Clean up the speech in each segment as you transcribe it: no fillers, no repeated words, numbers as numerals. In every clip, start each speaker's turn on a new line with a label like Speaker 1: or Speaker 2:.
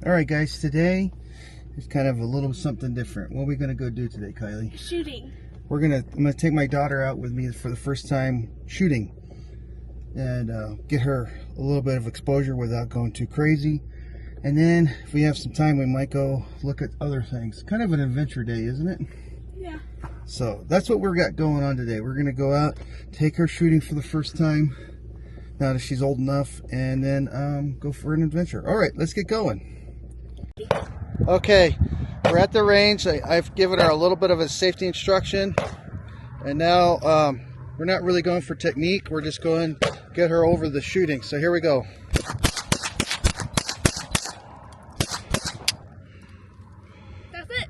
Speaker 1: Alright guys, today is kind of a little something different. What are we going to go do today, Kylie?
Speaker 2: Shooting.
Speaker 1: I'm going to take my daughter out with me for the first time shooting. And get her a little bit of exposure without going too crazy. And then, if we have some time, we might go look at other things. Kind of an adventure day, isn't it?
Speaker 2: Yeah.
Speaker 1: So, that's what we've got going on today. We're going to go out, take her shooting for the first time, now that she's old enough, and then go for an adventure. Alright, let's get going. Okay, we're at the range. I've given her a little bit of a safety instruction. And now, we're not really going for technique. We're just going to get her over the shooting. So here we go.
Speaker 2: That's it.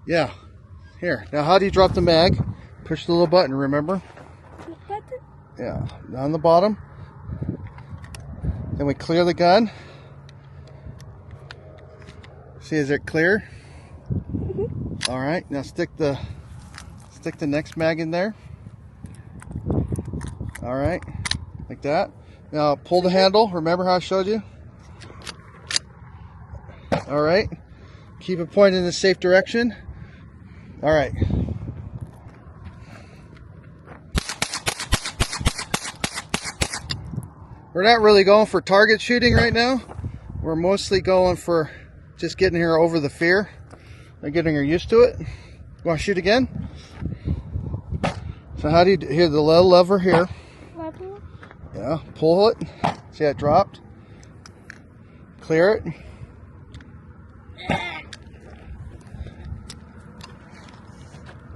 Speaker 1: Yeah. Here. Now how do you drop the mag? Push the little button, remember?
Speaker 2: Button?
Speaker 1: Yeah. Down the bottom. Then we clear the gun. See, is it clear? Mm-hmm. All right. Now stick the next mag in there. All right, like that. Now pull the handle. Remember how I showed you? All right. Keep it pointed in the safe direction. All right. We're not really going for target shooting right now. We're mostly going for just getting her over the fear and getting her used to it. You want to shoot again? So how do you hear the little lever here?
Speaker 2: Level?
Speaker 1: Yeah, pull it. See how it dropped? Clear it.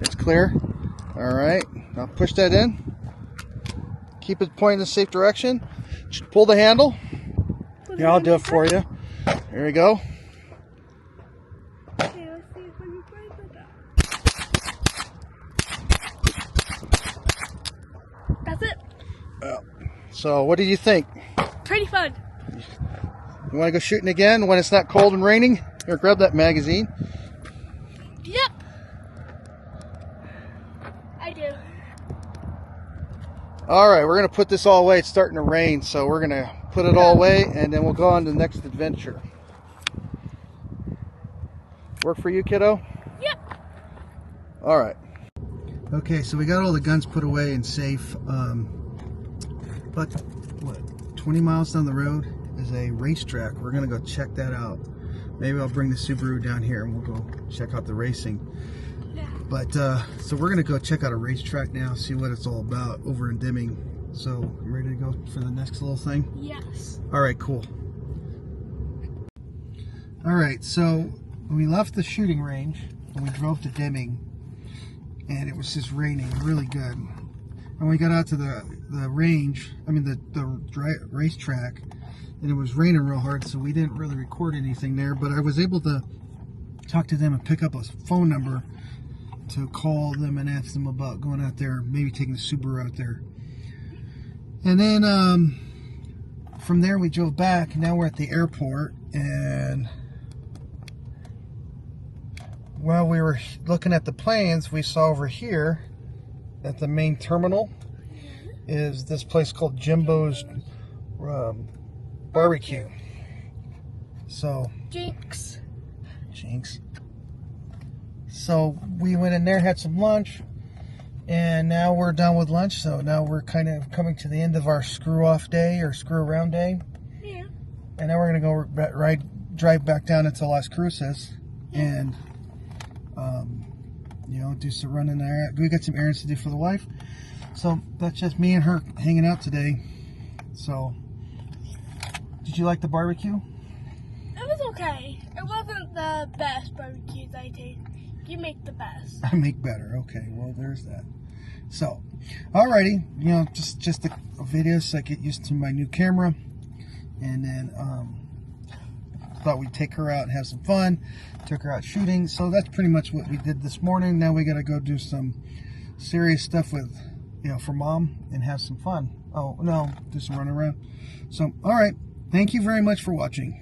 Speaker 1: It's clear. All right. Now push that in. Keep it pointing in the safe direction. Just pull the handle. Yeah, I'll do it for you. There we go.
Speaker 2: Okay, let's see if I can play with that. That's it.
Speaker 1: So what do you think?
Speaker 2: Pretty fun.
Speaker 1: You want to go shooting again when it's not cold and raining? Here, grab that magazine.
Speaker 2: Yep. I do.
Speaker 1: All right, we're going to put this all away. It's starting to rain, so we're going to put it all away, and then we'll go on to the next adventure. Work for you, kiddo?
Speaker 2: Yep.
Speaker 1: All right. Okay, so we got all the guns put away and safe. But what? 20 miles down the road is a racetrack. We're going to go check that out. Maybe I'll bring the Subaru down here and we'll go check out the racing.
Speaker 2: Yeah.
Speaker 1: But, so we're going to go check out a racetrack now, see what it's all about over in Deming. So, you ready to go for the next little thing?
Speaker 2: Yes.
Speaker 1: All right, cool. All right, so we left the shooting range and we drove to Deming, and it was just raining really good. And we got out to the range, the racetrack, and it was raining real hard, so we didn't really record anything there, but I was able to talk to them and pick up a phone number to call them and ask them about going out there, maybe taking the Subaru out there. And then from there we drove back. Now we're at the airport, and while we were looking at the planes, we saw over here at the main terminal is this place called Jimbo's Barbecue. So
Speaker 2: Jinx.
Speaker 1: So we went in there, had some lunch, and now we're done with lunch. So now we're kind of coming to the end of our screw off day or screw around day.
Speaker 2: Yeah.
Speaker 1: And now we're gonna go drive back down into Las Cruces and do some running there. We got some errands to do for the wife. So that's just me and her hanging out today. So, did you like the barbecue?
Speaker 2: It was okay. It wasn't the best barbecues I take. You make the best.
Speaker 1: I make better. Okay, well there's that. So, alrighty, just a video so I get used to my new camera, and then thought we'd take her out and have some fun. Took her out shooting. So that's pretty much what we did this morning. Now we got to go do some serious stuff with, for mom and have some fun. Oh no, do some running around. So, all right. Thank you very much for watching.